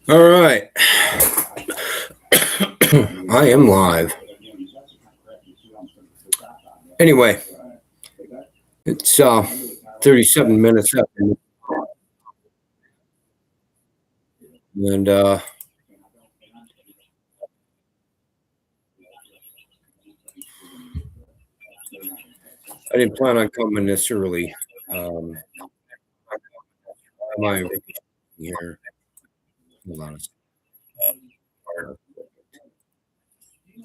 All right. I am live. Anyway, it's 37 minutes after, and I didn't plan on coming this early. My here. Hold on.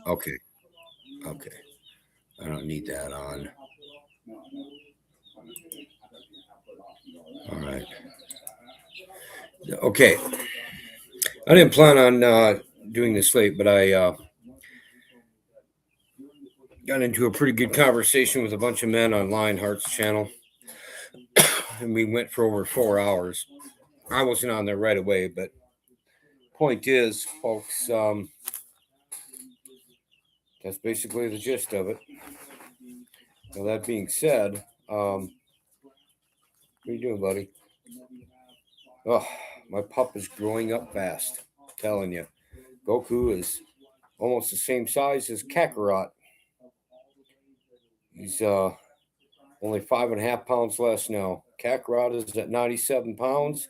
Okay. Okay. I don't need that on. All right. Okay. I didn't plan on doing this late, but I got into a pretty good conversation with a bunch of men on Lionheart's channel, and we went for over 4 hours. I wasn't on there right away, but point is, folks, that's basically the gist of it. Now, that being said, what are you doing, buddy? Oh, my pup is growing up fast. I'm telling you, Goku is almost the same size as Kakarot. He's only 5.5 pounds less now. Kakarot is at 97 pounds.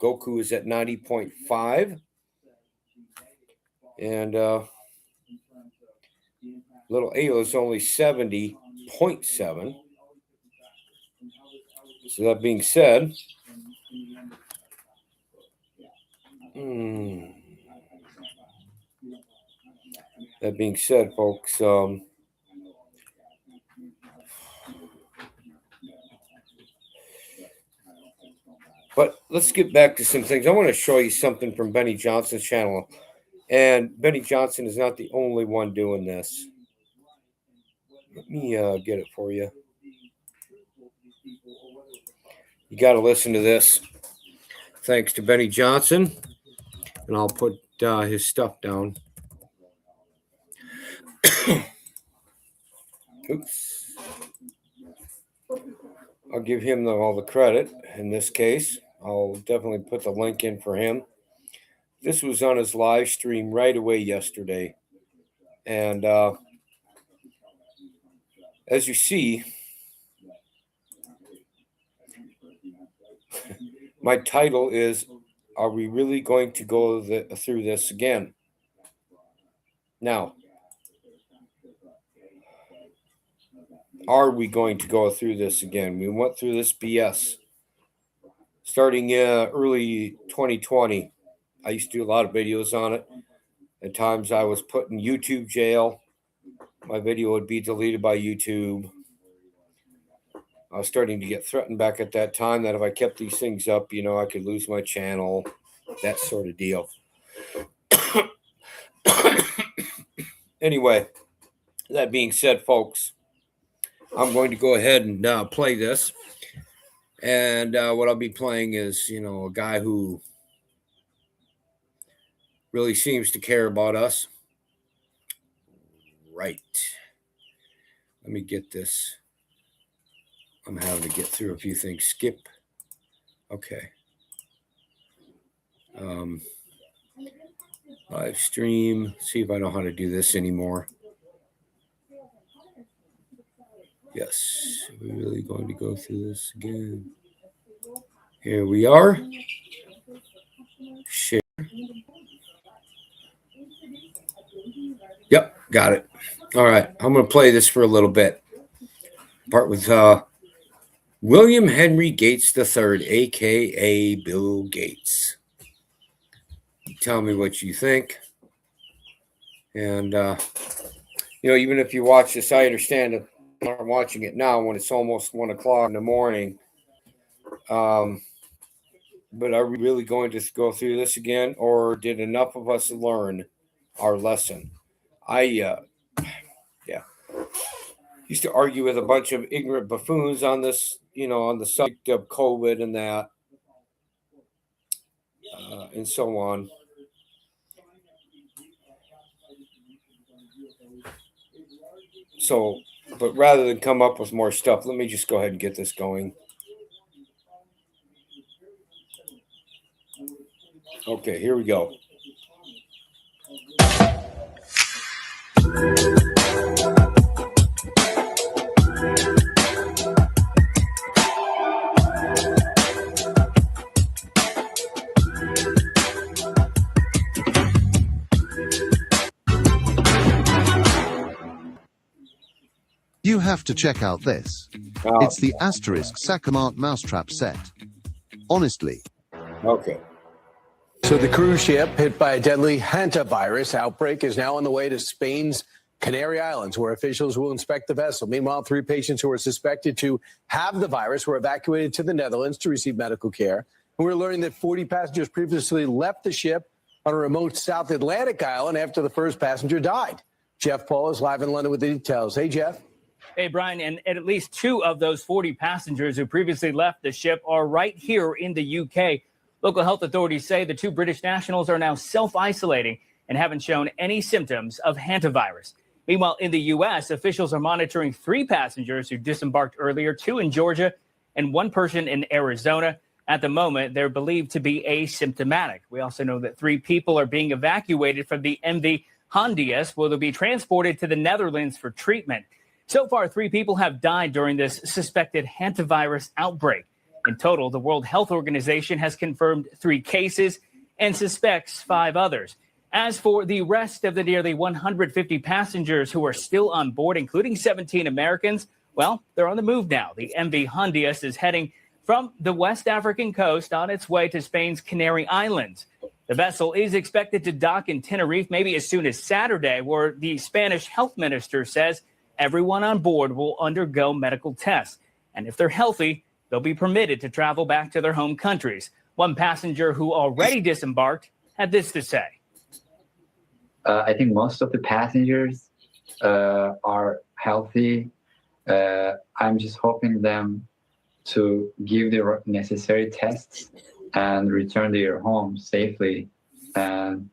Goku is at 90.5. And little Ayla is only 70.7. So that being said, folks, but let's get back to some things. I want to show you something from Benny Johnson's channel. And Benny Johnson is not the only one doing this. Let me get it for you. You got to listen to this. Thanks to Benny Johnson. And I'll put his stuff down. Oops. I'll give him all the credit in this case. I'll definitely put the link in for him. This was on his live stream right away yesterday. And as you see, my title is, are we really going to go through this again? Now, are we going to go through this again? We went through this BS starting early 2020. I used to do a lot of videos on it. At times I was put in YouTube jail. My video would be deleted by YouTube. I was starting to get threatened back at that time that if I kept these things up, I could lose my channel, that sort of deal. Anyway, that being said, folks, I'm going to go ahead and play this. And what I'll be playing is, a guy who really seems to care about us. Right. Let me get this. I'm having to get through a few things. Skip. Okay. Live stream. See if I know how to do this anymore. Yes. Are we really going to go through this again? Here we are. Share. Yep, got it. All right. I'm going to play this for a little bit. Part with William Henry Gates III, a.k.a. Bill Gates. Tell me what you think. And, even if you watch this, I understand that I'm watching it now when it's almost 1 o'clock in the morning. But are we really going to go through this again? Or did enough of us learn our lesson? I used to argue with a bunch of ignorant buffoons on this, on the subject of COVID and that, and so on. So, but rather than come up with more stuff, let me just go ahead and get this going. Okay, here we go. You have to check out this. It's the asterisk Sacamart mousetrap set. Honestly. Okay. So the cruise ship hit by a deadly hantavirus outbreak is now on the way to Spain's Canary Islands, where officials will inspect the vessel. Meanwhile, 3 patients who are suspected to have the virus were evacuated to the Netherlands to receive medical care. And we're learning that 40 passengers previously left the ship on a remote South Atlantic island after the first passenger died. Jeff Paul is live in London with the details. Hey, Jeff. Hey, Brian, and at least 2 of those 40 passengers who previously left the ship are right here in the UK. Local health authorities say the 2 British nationals are now self-isolating and haven't shown any symptoms of hantavirus. Meanwhile, in the U.S., officials are monitoring 3 passengers who disembarked earlier, 2 in Georgia and 1 person in Arizona. At the moment, they're believed to be asymptomatic. We also know that 3 people are being evacuated from the MV Hondias, where they'll be transported to the Netherlands for treatment. So far, 3 people have died during this suspected hantavirus outbreak. In total, the World Health Organization has confirmed 3 cases and suspects 5 others. As for the rest of the nearly 150 passengers who are still on board, including 17 Americans, well, they're on the move now. The MV Hondias is heading from the West African coast on its way to Spain's Canary Islands. The vessel is expected to dock in Tenerife maybe as soon as Saturday, where the Spanish health minister says everyone on board will undergo medical tests. And if they're healthy, they'll be permitted to travel back to their home countries. One passenger who already disembarked had this to say. I think most of the passengers are healthy. I'm just hoping them to give the necessary tests and return to their home safely. And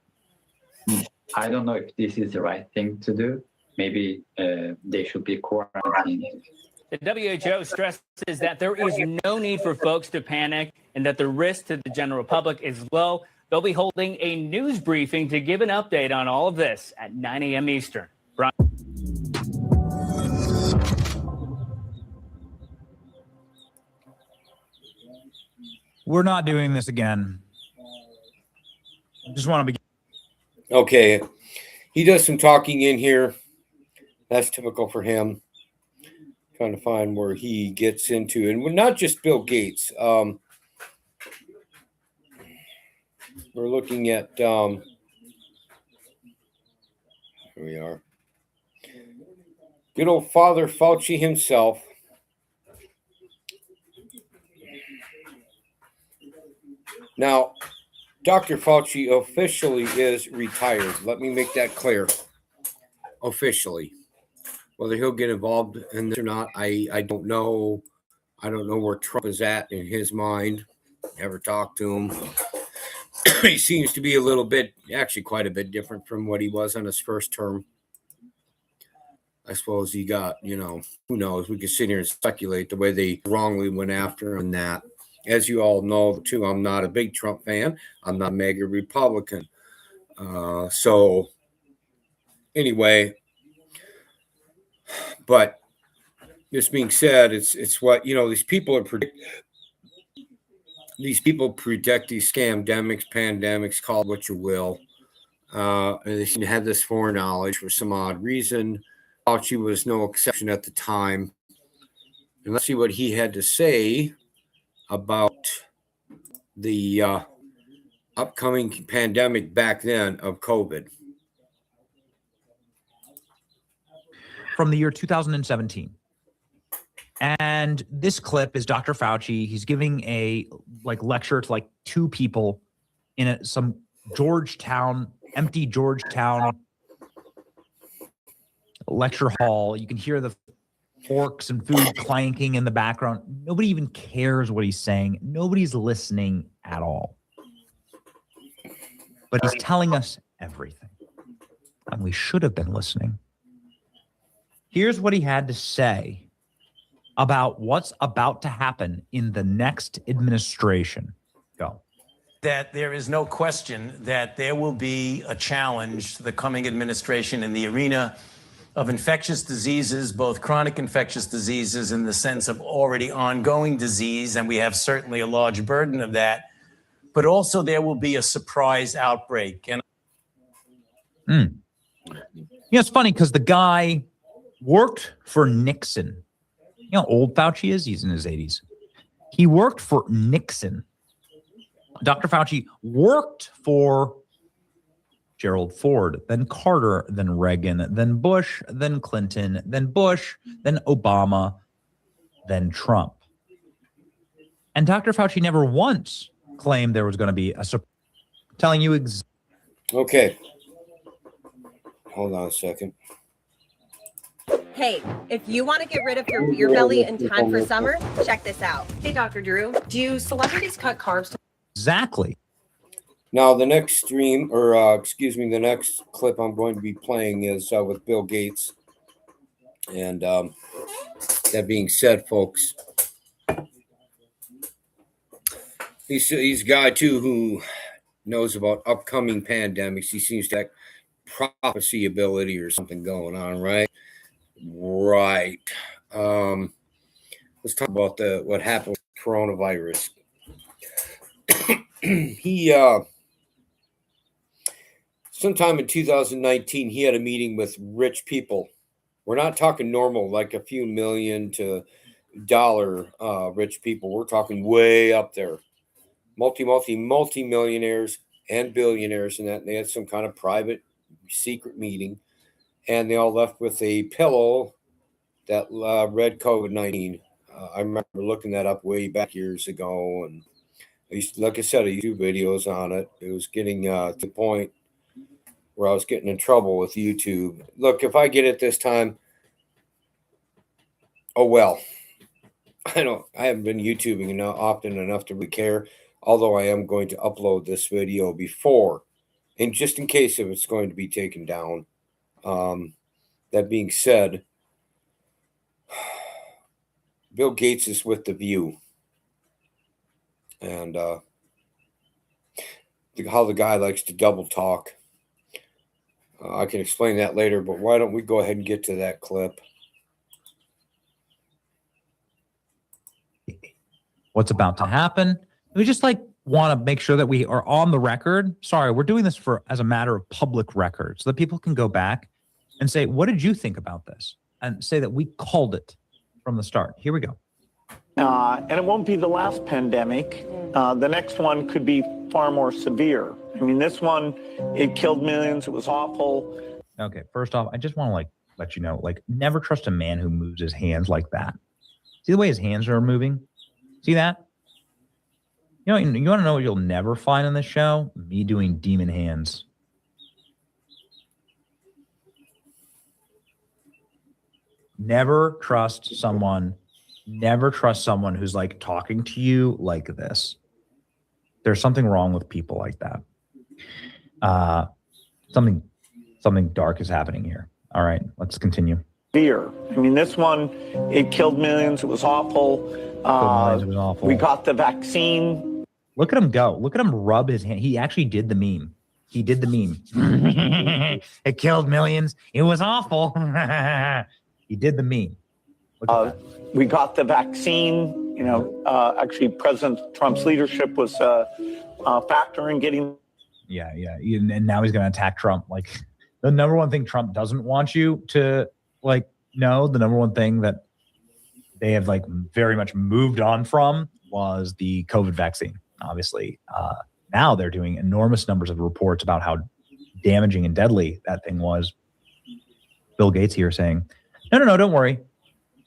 I don't know if this is the right thing to do. Maybe they should be quarantined. The WHO stresses that there is no need for folks to panic and that the risk to the general public is low. They'll be holding a news briefing to give an update on all of this at 9 a.m. Eastern. Brian. We're not doing this again. Just want to begin. Okay. He does some talking in here. That's typical for him. Trying to find where he gets into, and not just Bill Gates. We're looking at, here we are. Good old Father Fauci himself. Now, Dr. Fauci officially is retired. Let me make that clear. Officially. Whether he'll get involved in this or not, I don't know. I don't know where Trump is at in his mind. Never talked to him. He seems to be a little bit, actually quite a bit different from what he was on his first term. I suppose he got, who knows? We could sit here and speculate the way they wrongly went after him and that. As you all know, too, I'm not a big Trump fan. I'm not a mega Republican. So, anyway, but this being said, it's what, these people are predicting. These people predict these scamdemics, pandemics, call it what you will. And they seem to have this foreknowledge for some odd reason. Fauci was no exception at the time. And let's see what he had to say about the upcoming pandemic back then of COVID. From the year 2017. And this clip is Dr. Fauci. He's giving a lecture to 2 people in some empty Georgetown lecture hall. You can hear the forks and food clanking in the background. Nobody even cares what he's saying. Nobody's listening at all. But he's telling us everything. And we should have been listening. Here's what he had to say about what's about to happen in the next administration. Go. that there is no question that there will be a challenge to the coming administration in the arena of infectious diseases, both chronic infectious diseases in the sense of already ongoing disease, and we have certainly a large burden of that, but also there will be a surprise outbreak. And it's funny because the guy worked for Nixon. You know how old Fauci is? He's in his 80s. He worked for Nixon. Dr. Fauci worked for Gerald Ford, then Carter, then Reagan, then Bush, then Clinton, then Bush, then Obama, then Trump. And Dr. Fauci never once claimed there was going to be a surprise. Telling you Okay. Hold on a second. Hey, if you want to get rid of your beer belly in time for summer, check this out. Hey, Dr. Drew, do celebrities cut carbs? Exactly. Now, the next stream, or the next clip I'm going to be playing is with Bill Gates. And that being said, folks, he's a guy, too, who knows about upcoming pandemics. He seems to have prophecy ability or something going on, right? Right. Let's talk about what happened with coronavirus. He sometime in 2019, he had a meeting with rich people. We're not talking normal, like a few million to dollar rich people. We're talking way up there. Multi-millionaires and billionaires and that. And they had some kind of private secret meeting. And they all left with a pillow that read COVID-19. I remember looking that up way back years ago. And like I said, I used to do videos on it. It was getting to the point where I was getting in trouble with YouTube. Look, if I get it this time, oh well. I haven't been YouTubing often enough to really care, although I am going to upload this video before, and just in case if it's going to be taken down. That being said, Bill Gates is with The View. And how the guy likes to double talk. I can explain that later, but why don't we go ahead and get to that clip? what's about to happen. We just want to make sure that we are on the record. Sorry, we're doing this as a matter of public record so that people can go back and say, what did you think about this? And say that we called it from the start. Here we go. And it won't be the last pandemic. The next one could be far more severe. I mean, this one, it killed millions. It was awful. Okay, first off, I just want to let you know, never trust a man who moves his hands like that. See the way his hands are moving? See that? You want to know what you'll never find on this show? Me doing demon hands. Never trust someone who's talking to you like this. There's something wrong with people like that. Something dark is happening here. All right, let's continue. Fear. I mean, this one, it killed millions. It was awful. We got the vaccine. Look at him go. Look at him rub his hand. He actually did the meme. He did the meme. It killed millions. It was awful. He did the meme. We got the vaccine. Actually, President Trump's leadership was a factor in getting. Yeah. And now he's going to attack Trump. The number one thing Trump doesn't want you to know, the number one thing that they have very much moved on from was the COVID vaccine. Obviously, now they're doing enormous numbers of reports about how damaging and deadly that thing was. Bill Gates here saying, no, don't worry.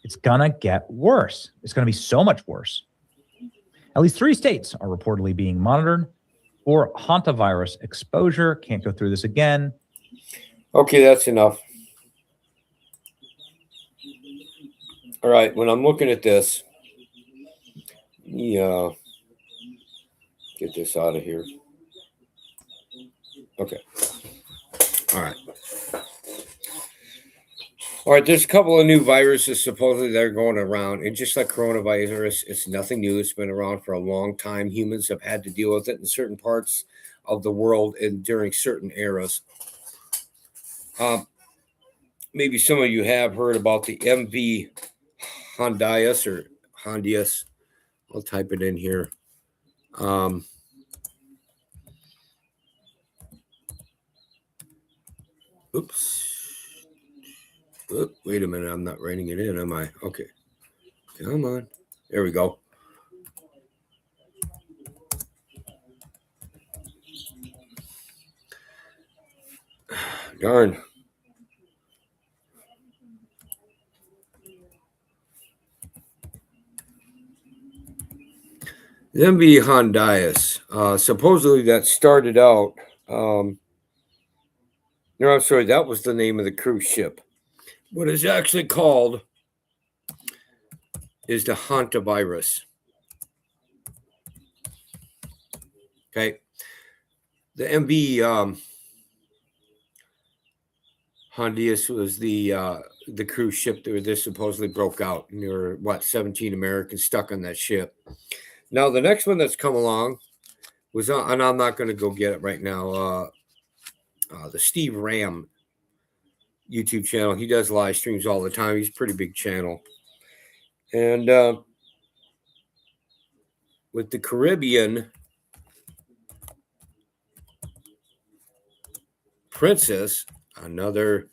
It's going to get worse. It's going to be so much worse. At least 3 states are reportedly being monitored for hantavirus exposure. Can't go through this again. Okay, that's enough. All right, when I'm looking at this, get this out of here. Okay. All right. All right, there's a couple of new viruses supposedly that are going around. And just like coronavirus, it's nothing new. It's been around for a long time. Humans have had to deal with it in certain parts of the world and during certain eras. Maybe some of you have heard about the MV Hondius or Hondius. I'll type it in here. Oops. Oop, wait a minute. I'm not writing it in, am I? Okay. Come on. There we go. Darn. The MV Hondius. Supposedly that started out. No, I'm sorry. That was the name of the cruise ship. What is actually called is the hantavirus. Okay. The MV Hondius was the cruise ship that this supposedly broke out. And there were, 17 Americans stuck on that ship. Now, the next one that's come along was on, and I'm not going to go get it right now, the Steve Ram YouTube channel. He does live streams all the time. He's a pretty big channel. And with the Caribbean Princess, another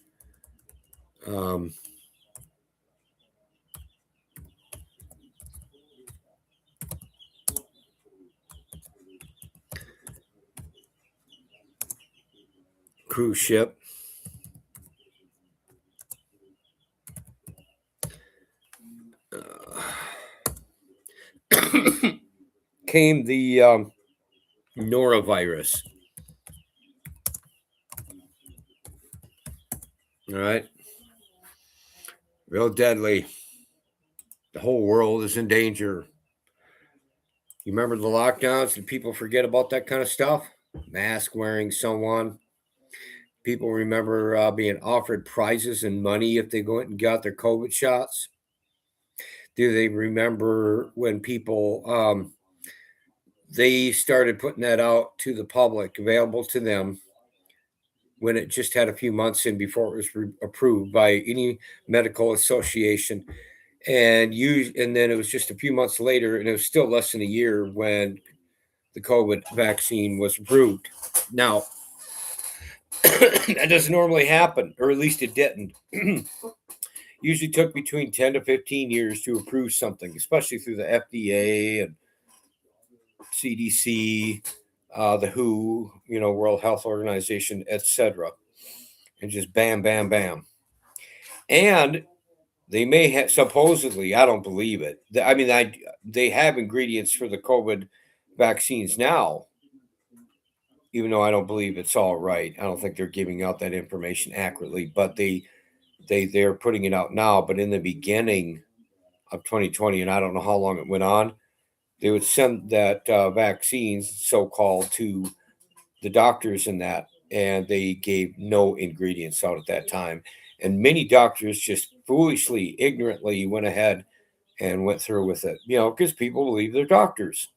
cruise ship. Came the norovirus. All right. Real deadly. The whole world is in danger. You remember the lockdowns? Did people forget about that kind of stuff? Mask wearing someone. People remember being offered prizes and money if they went and got their COVID shots. Do they remember when people they started putting that out to the public, available to them, when it just had a few months in before it was approved by any medical association, and then it was just a few months later, and it was still less than a year when the COVID vaccine was approved. Now, that doesn't normally happen, or at least it didn't. Usually took between 10 to 15 years to approve something, especially through the FDA and CDC, the WHO, World Health Organization, etc. And just bam, bam, bam. And they may have, supposedly, I don't believe it. They have ingredients for the COVID vaccines now, even though I don't believe it's all right. I don't think they're giving out that information accurately, but they're putting it out now. But in the beginning of 2020, and I don't know how long it went on, they would send that vaccines, so-called, to the doctors and that, and they gave no ingredients out at that time. And many doctors just foolishly, ignorantly went ahead and went through with it, because people believe they're doctors.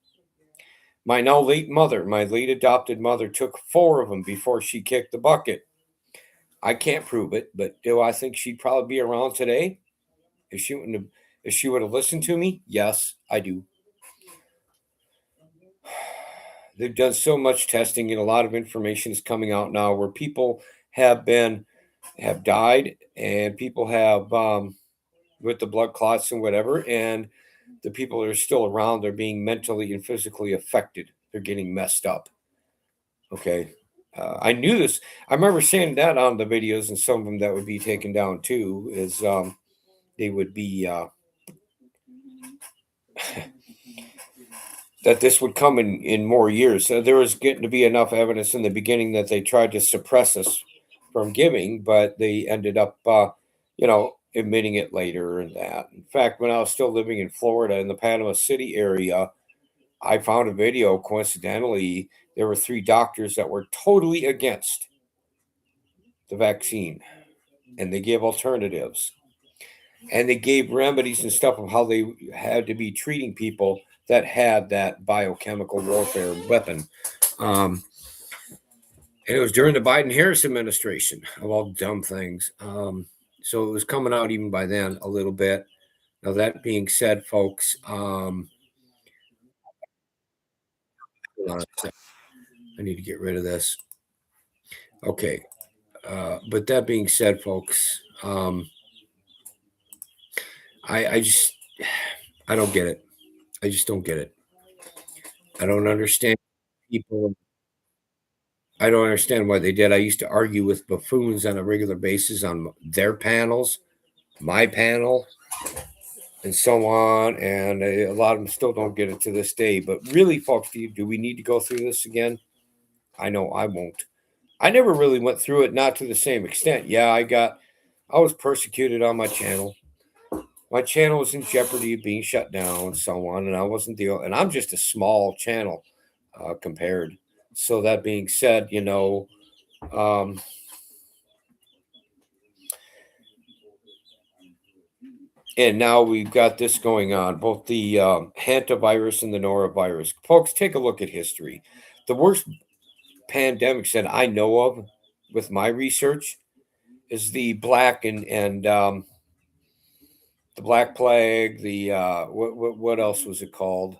My now late mother, my late adopted mother, took 4 of them before she kicked the bucket. I can't prove it, but do I think she'd probably be around today if she would have listened to me? Yes, I do. They've done so much testing, and a lot of information is coming out now where people have died, and people have with the blood clots and whatever, and the people that are still around, they're being mentally and physically affected. They're getting messed up. Okay. I knew this. I remember seeing that on the videos, and some of them that would be taken down too, is they would be that this would come in more years. So there was getting to be enough evidence in the beginning that they tried to suppress us from giving, but they ended up, admitting it later and that. In fact, when I was still living in Florida in the Panama City area, I found a video. Coincidentally, there were 3 doctors that were totally against the vaccine. and they gave alternatives, and they gave remedies and stuff of how they had to be treating people that had that biochemical warfare weapon. And it was during the Biden-Harris administration, of all dumb things. So it was coming out even by then a little bit. Now, that being said, folks, hold on a sec. I need to get rid of this. Okay. But that being said, folks, I don't get it. I just don't get it. I don't understand people. I don't understand why they did. I used to argue with buffoons on a regular basis on their panels, my panel, and so on. And a lot of them still don't get it to this day. But really, folks, do we need to go through this again? I know I won't. I never really went through it, not to the same extent. Yeah, I was persecuted on my channel. My channel was in jeopardy of being shut down and so on. And I wasn't and I'm just a small channel compared. So that being said, and now we've got this going on, both the hantavirus and the norovirus. Folks, take a look at history. The worst pandemics that I know of with my research is the black and the Black Plague. The what else was it called?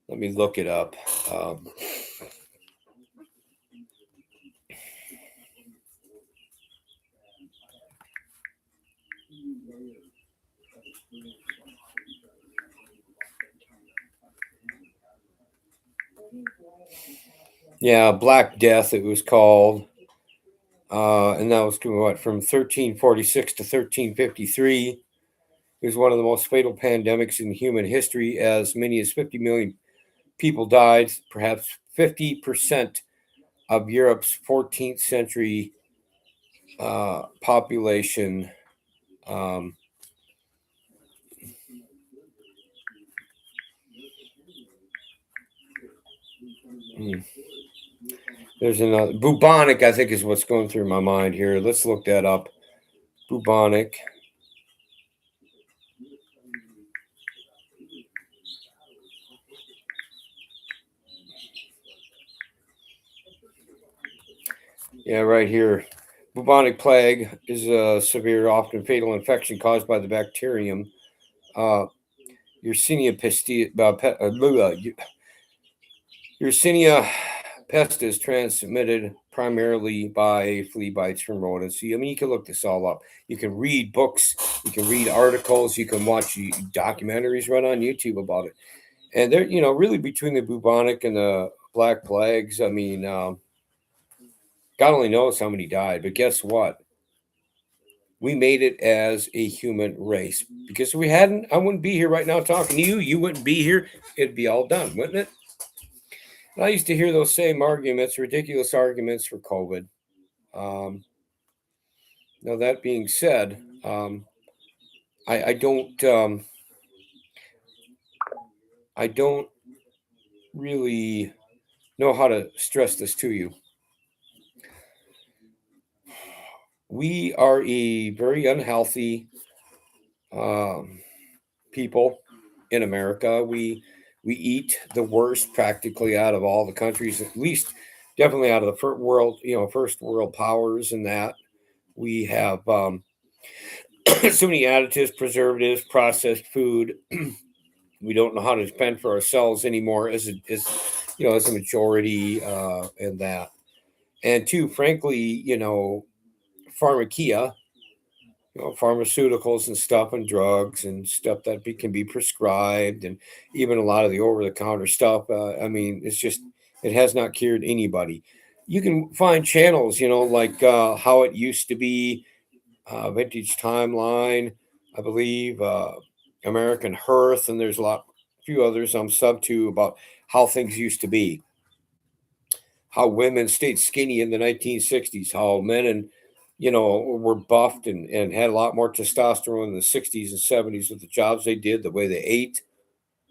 Let me look it up. Yeah, Black Death, it was called. And that was from 1346 to 1353. It was one of the most fatal pandemics in human history, as many as 50 million people died. Perhaps 50% of Europe's 14th century population. There's another bubonic, I think, is what's going through my mind here. Let's look that up. Bubonic. Yeah, right here. Bubonic plague is a severe, often fatal infection caused by the bacterium Yersinia Yersinia pestis, transmitted primarily by flea bites from rodents. I mean, you can look this all up. You can read books, you can read articles, you can watch documentaries run on YouTube about it. And they're, really between the bubonic and the black plagues, I mean, God only knows how many died, but guess what? We made it as a human race, because if we hadn't, I wouldn't be here right now talking to you. You wouldn't be here. It'd be all done, wouldn't it? And I used to hear those same arguments, ridiculous arguments for COVID. Now, that being said, I don't really know how to stress this to you. We are a very unhealthy people in America. We eat the worst practically out of all the countries, at least definitely out of the first world powers. And that we have so many additives, preservatives, processed food. We don't know how to fend for ourselves anymore as a majority, and that. And two, frankly, pharmacia, pharmaceuticals and stuff, and drugs and stuff that can be prescribed, and even a lot of the over-the-counter stuff. I mean, it has not cured anybody. You can find channels, like How It Used to Be, Vintage Timeline, I believe, American Hearth, and there's a few others I'm sub to about how things used to be. How women stayed skinny in the 1960s, how men and were buffed and had a lot more testosterone in the 60s and 70s with the jobs they did, the way they ate,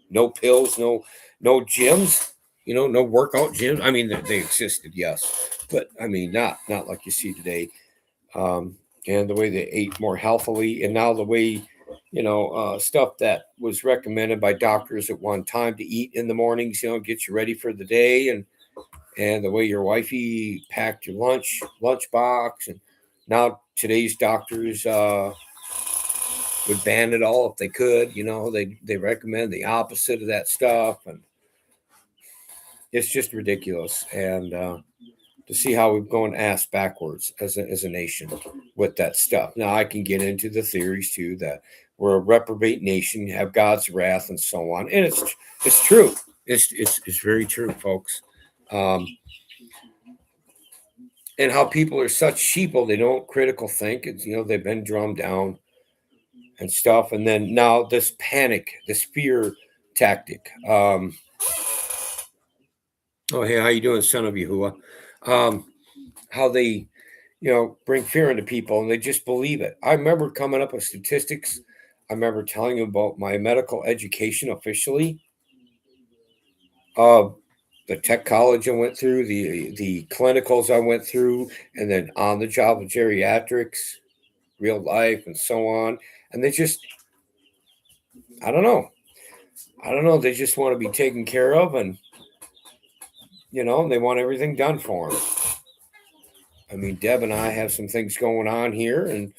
no pills, no gyms, no workout gyms. I mean, they existed, yes, but I mean, not like you see today. and the way they ate more healthily, and now the way, stuff that was recommended by doctors at one time to eat in the mornings, get you ready for the day, and the way your wifey packed your lunchbox, and now today's doctors would ban it all if they could. They recommend the opposite of that stuff, and it's just ridiculous. And to see how we've gone ass backwards as a nation with that stuff. Now I can get into the theories too that we're a reprobate nation, have God's wrath, and so on, and it's true. It's very true, folks. And how people are such sheeple, they don't critical think. It's, they've been drummed down and stuff. And then now this panic, this fear tactic. Oh, hey, how you doing, son of Yahuwah? How they, bring fear into people and they just believe it. I remember coming up with statistics. I remember telling you about my medical education officially. The tech college I went through, the clinicals I went through, and then on the job of geriatrics, real life, and so on. And they just, I don't know. They just want to be taken care of, and they want everything done for them. I mean, Deb and I have some things going on here, and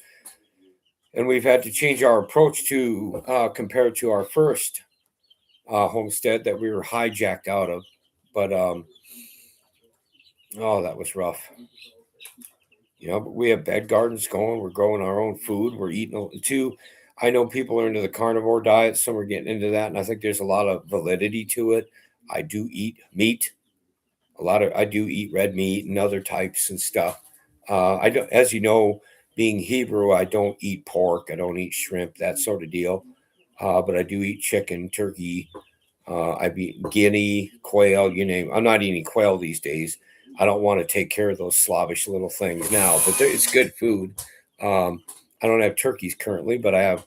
we've had to change our approach to compared to our first homestead that we were hijacked out of. But that was rough. But we have bed gardens going. We're growing our own food. We're eating too. I know people are into the carnivore diet. Some are getting into that, and I think there's a lot of validity to it. I do eat meat. I do eat red meat and other types and stuff. I don't, as you know, being Hebrew, I don't eat pork. I don't eat shrimp, that sort of deal. But I do eat chicken, turkey. I've eaten guinea, quail, you name it. I'm not eating quail these days. I don't want to take care of those slavish little things now, but it's good food. I don't have turkeys currently, but I have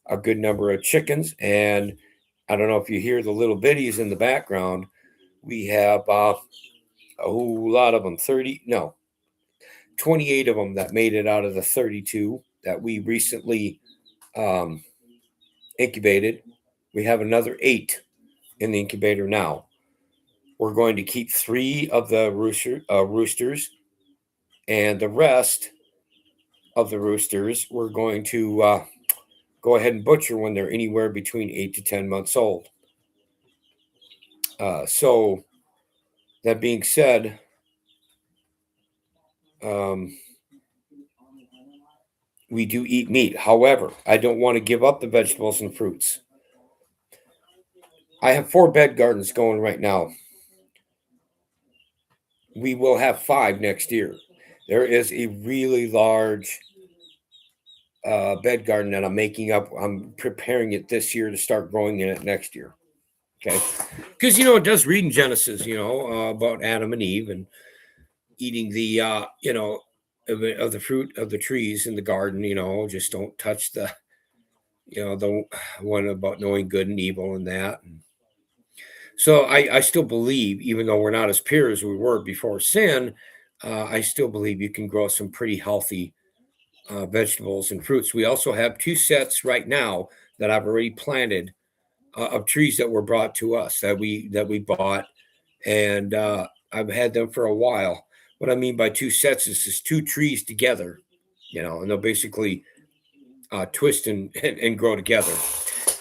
a good number of chickens. And I don't know if you hear the little bitties in the background. We have a whole lot of them, 28 of them that made it out of the 32 that we recently incubated. We have another 8 in the incubator now. We're going to keep 3 of the roosters, and the rest of the roosters we're going to go ahead and butcher when they're anywhere between 8 to 10 months old. So that being said, we do eat meat. However, I don't want to give up the vegetables and fruits. I have 4 bed gardens going right now. We will have 5 next year. There is a really large bed garden that I'm making up. I'm preparing it this year to start growing in it next year. Okay. Because, it does read in Genesis, about Adam and Eve and eating the, of the fruit of the trees in the garden, just don't touch the one about knowing good and evil and that. And so I still believe, even though we're not as pure as we were before sin, I still believe you can grow some pretty healthy vegetables and fruits. We also have 2 sets right now that I've already planted of trees that were brought to us that we bought, and I've had them for a while. What I mean by 2 sets is just 2 trees together, and they'll basically twist and grow together.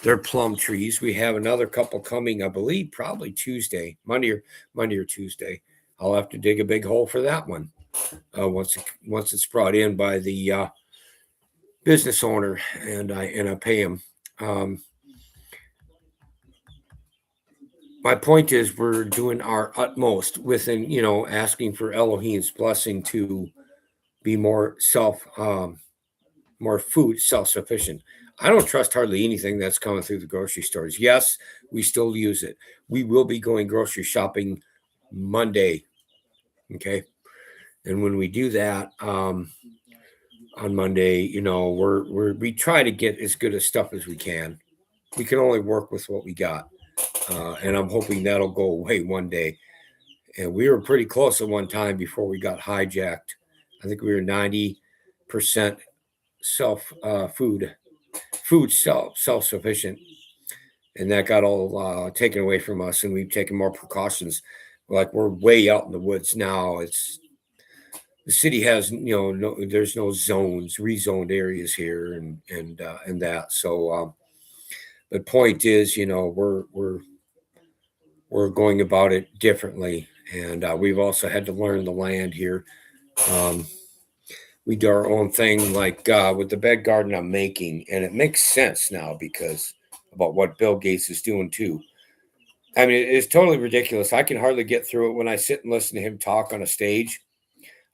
They're plum trees. We have another couple coming, I believe, probably Tuesday, Monday or Tuesday. I'll have to dig a big hole for that one once it's brought in by the business owner, and I pay him. My point is, we're doing our utmost within, asking for Elohim's blessing to be more food self-sufficient. I don't trust hardly anything that's coming through the grocery stores. Yes, we still use it. We will be going grocery shopping Monday. Okay. And when we do that, on Monday, we try to get as good a stuff as we can. We can only work with what we got. And I'm hoping that'll go away one day. And we were pretty close at one time before we got hijacked. I think we were 90% self-sufficient, and that got all taken away from us, and we've taken more precautions. Like we're way out in the woods now. The city has there's no zones, rezoned areas here, and that. So the point is, we're going about it differently, and we've also had to learn the land here. We do our own thing, like with the bed garden I'm making, and it makes sense now because about what Bill Gates is doing too. I mean, it's totally ridiculous. I can hardly get through it when I sit and listen to him talk on a stage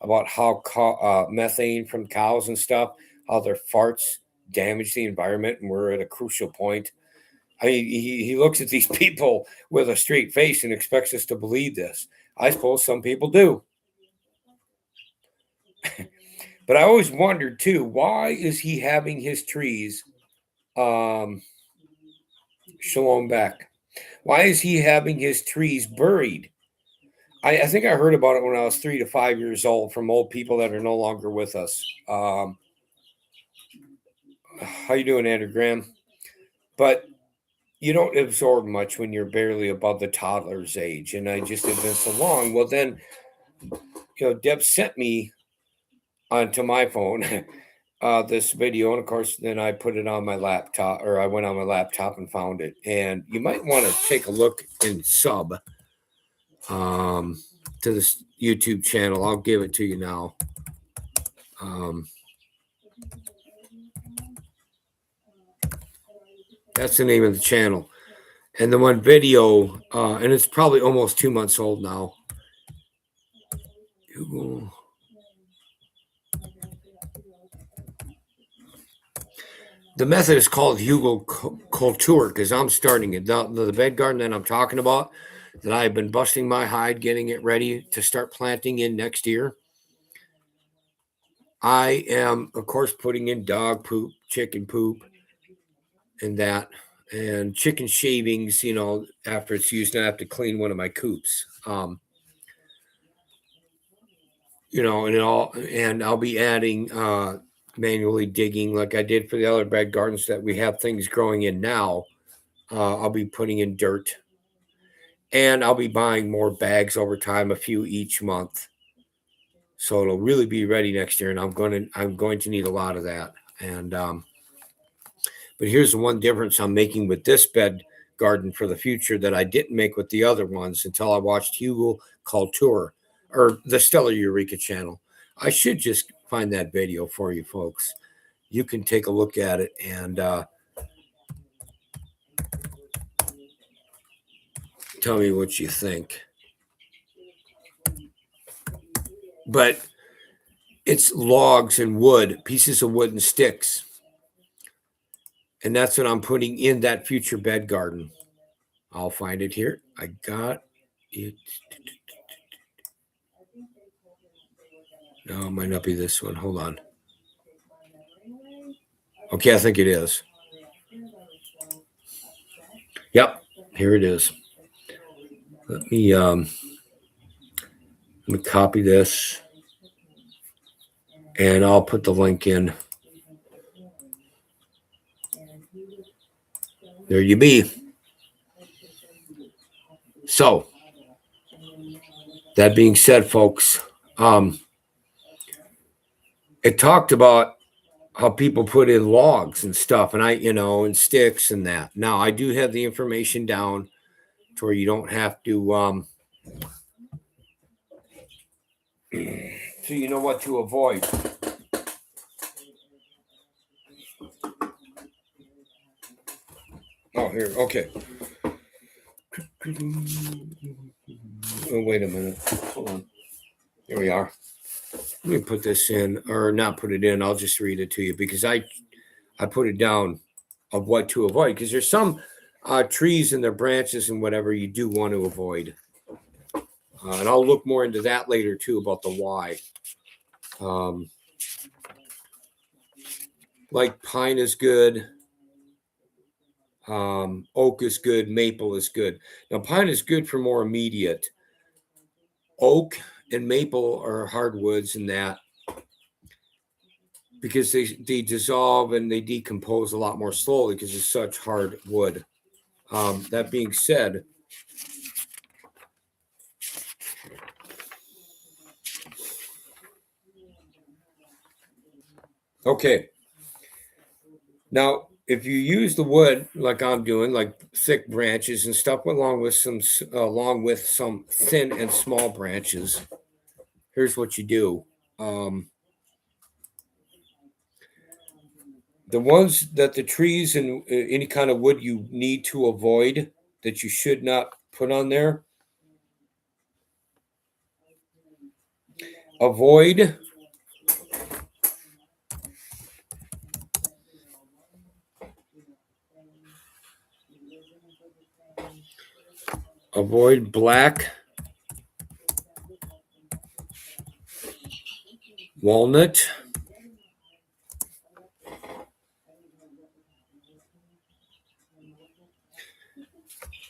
about how methane from cows and stuff, how their farts damage the environment, and we're at a crucial point. I mean, he looks at these people with a straight face and expects us to believe this. I suppose some people do. But I always wondered, too, why is he having his trees shalom back? Why is he having his trees buried? I think I heard about it when I was 3 to 5 years old from old people that are no longer with us. How you doing, Andrew Graham? But you don't absorb much when you're barely above the toddler's age. And I just have been so long. Well, then, Deb sent me onto my phone this video. And of course, then I put it on my laptop, or I went on my laptop and found it. And you might want to take a look and sub to this YouTube channel. I'll give it to you now. That's the name of the channel. And the one video, and it's probably almost 2 months old now. Google. The method is called Hugo Culture because I'm starting it. The bed garden that I'm talking about, that I've been busting my hide getting it ready to start planting in next year. I am, of course, putting in dog poop, chicken poop, and that, and chicken shavings, after it's used, I have to clean one of my coops. And I'll be adding manually digging like I did for the other bed gardens that we have things growing in now. I'll be putting in dirt, and I'll be buying more bags over time, a few each month. So it'll really be ready next year, and I'm going to need a lot of that. And but here's the one difference I'm making with this bed garden for the future that I didn't make with the other ones until I watched Hugo Culture or the Stellar Eureka channel. I should just find that video for you folks. You can take a look at it and tell me what you think. But it's logs and wood, pieces of wood and sticks. And that's what I'm putting in that future bed garden. I'll find it here. I got it. No, it might not be this one. Hold on. Okay, I think it is. Yep, here it is. Let me copy this, and I'll put the link in. There you be. So, that being said, folks, it talked about how people put in logs and stuff, and and sticks and that. Now, I do have the information down to where you don't have to, so you know what to avoid. Oh, here, okay. Oh, wait a minute. Hold on. Here we are. Let me put this in, or not put it in. I'll just read it to you because I put it down of what to avoid because there's some trees and their branches and whatever you do want to avoid. And I'll look more into that later too about the why. Like pine is good. Oak is good. Maple is good. Now, pine is good for more immediate. Oak and maple are hardwoods and that. because they dissolve and they decompose a lot more slowly because it's such hard wood. That being said, okay. Now, if you use the wood like I'm doing, like thick branches and stuff, along with some thin and small branches, here's what you do. The ones that the trees and any kind of wood you need to avoid, that you should not put on there. Avoid black walnut,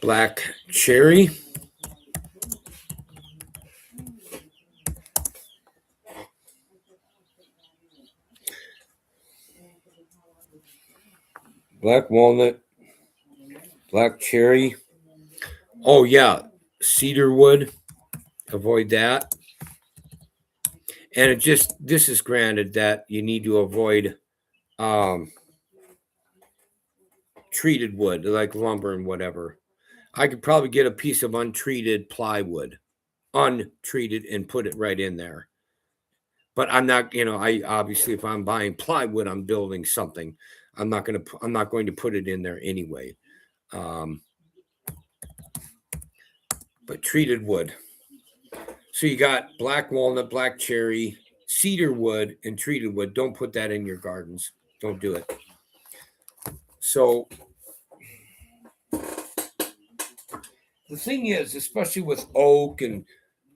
black cherry, black walnut, black cherry. Oh yeah, cedar wood. Avoid that. And this is granted that you need to avoid treated wood like lumber and whatever. I could probably get a piece of untreated plywood, untreated, and put it right in there. But I'm not, I obviously, if I'm buying plywood, I'm building something. I'm not going to put it in there anyway. But treated wood. So you got black walnut, black cherry, cedar wood, and treated wood. Don't put that in your gardens. Don't do it. So the thing is, especially with oak and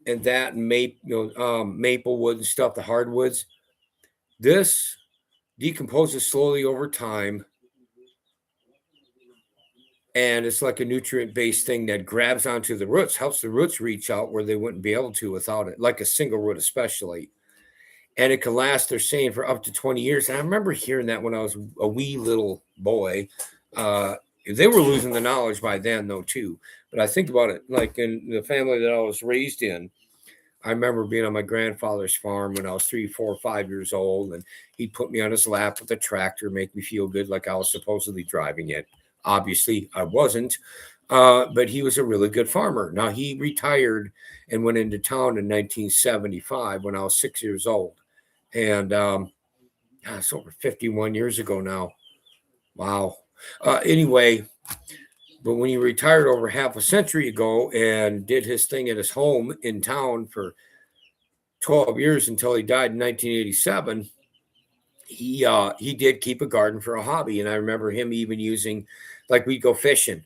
that maple wood and stuff, the hardwoods, this decomposes slowly over time. And it's like a nutrient-based thing that grabs onto the roots, helps the roots reach out where they wouldn't be able to without it, like a single root especially. And it can last, they're saying, for up to 20 years. And I remember hearing that when I was a wee little boy. They were losing the knowledge by then, though, too. But I think about it, like in the family that I was raised in, I remember being on my grandfather's farm when I was 3, 4, 5 years old, and he'd put me on his lap with a tractor, make me feel good like I was supposedly driving it. Obviously, I wasn't, but he was a really good farmer. Now, he retired and went into town in 1975 when I was 6 years old. And it's over 51 years ago now. Wow. Anyway, but when he retired over half a century ago and did his thing at his home in town for 12 years until he died in 1987, he did keep a garden for a hobby. And I remember him even using, like, we'd go fishing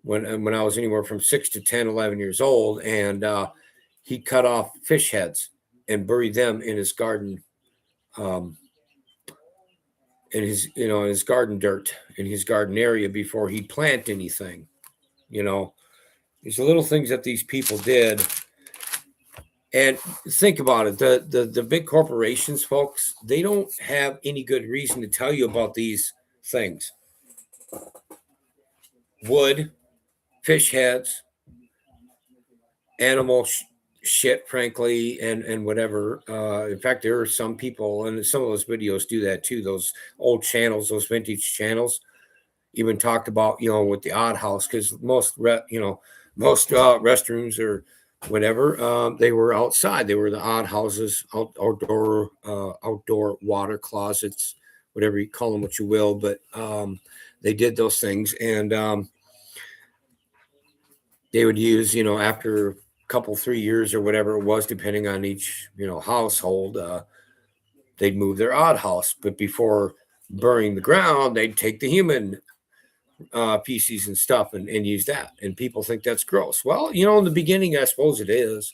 when I was anywhere from 6 to 10, 11 years old. And he'd cut off fish heads and bury them in his garden, in his garden dirt, in his garden area before he'd plant anything. These are little things that these people did. And think about it. The big corporations, folks, they don't have any good reason to tell you about these things. Wood, fish heads, animal shit, frankly, and whatever. In fact, there are some people, and some of those videos do that too. Those old channels, those vintage channels, even talked about, with the odd house, because most restrooms or whatever, they were outside. They were the odd houses, outdoor water closets, whatever you call them, what you will. But they did those things, and they would use, after a couple, 3 years or whatever it was, depending on each, household, they'd move their odd house. But before burying the ground, they'd take the human feces and stuff and use that. And people think that's gross. Well, in the beginning, I suppose it is.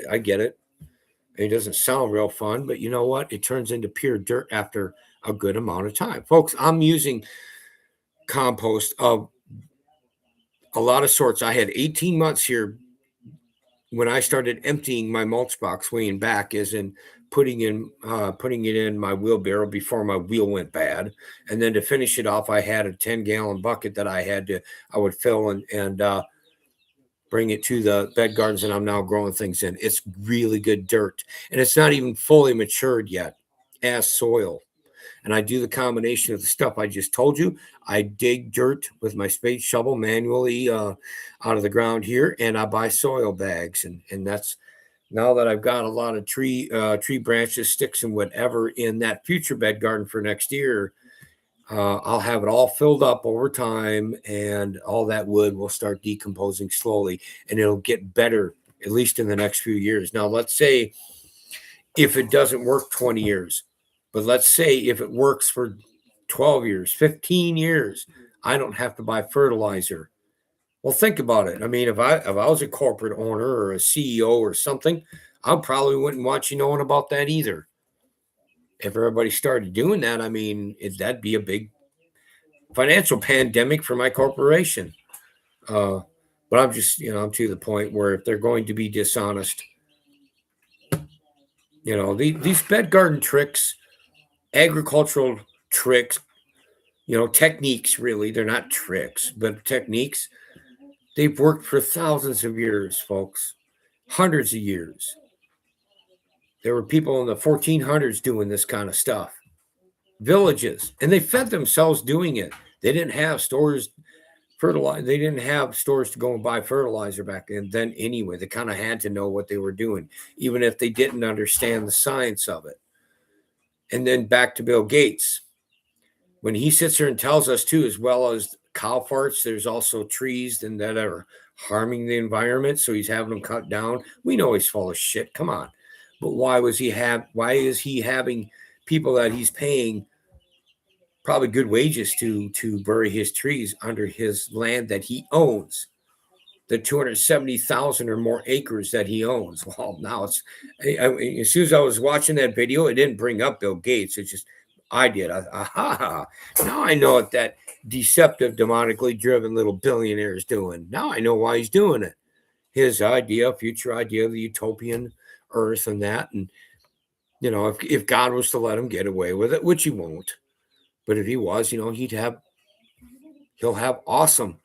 I get it. It doesn't sound real fun, but you know what? It turns into pure dirt after a good amount of time. Folks, I'm using compost of a lot of sorts. I had 18 months here when I started emptying my mulch box, weighing back, is in putting it in my wheelbarrow before my wheel went bad, and then to finish it off, I had a 10-gallon bucket that I would fill and bring it to the bed gardens, and I'm now growing things in. It's really good dirt, and it's not even fully matured yet as soil. And I do the combination of the stuff I just told you. I dig dirt with my spade shovel manually out of the ground here, and I buy soil bags, and that's now that I've got a lot of tree branches, sticks, and whatever in that future bed garden for next year. I'll have it all filled up over time, and all that wood will start decomposing slowly, and it'll get better, at least in the next few years. Now, let's say if it doesn't work 20 years, but let's say if it works for 12 years, 15 years, I don't have to buy fertilizer. Well, think about it. I mean, if I was a corporate owner or a CEO or something, I probably wouldn't want you knowing about that either. If everybody started doing that, I mean, that'd be a big financial pandemic for my corporation. But I'm just, I'm to the point where if they're going to be dishonest, these bed garden tricks, agricultural tricks, techniques, really, they're not tricks, but techniques, they've worked for thousands of years, folks, hundreds of years. There were people in the 1400s doing this kind of stuff, villages, and they fed themselves doing it. They didn't have stores, fertilizer. They didn't have stores to go and buy fertilizer back then anyway. They kind of had to know what they were doing, even if they didn't understand the science of it. And then back to Bill Gates. When he sits there and tells us too, as well as cow farts, there's also trees and that are harming the environment. So he's having them cut down. We know he's full of shit. Come on. But why is he having people that he's paying probably good wages to bury his trees under his land that he owns, the 270,000 or more acres that he owns? Well, now as soon as I was watching that video, it didn't bring up Bill Gates. It's just, I did. Now I know what that deceptive, demonically driven little billionaire is doing. Now I know why he's doing it. His future idea of the utopian earth and that. And, if God was to let him get away with it, which he won't, but if he was, he'll have awesome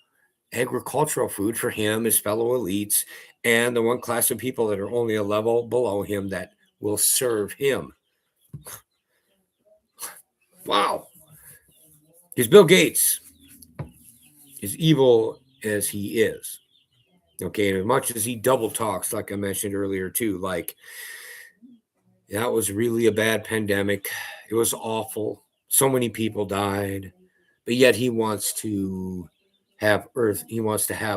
agricultural food for him, his fellow elites, and the one class of people that are only a level below him that will serve him. Wow. Because Bill Gates is evil as he is. Okay, and as much as he double talks, like I mentioned earlier too, like that was really a bad pandemic. It was awful. So many people died, but yet he wants to have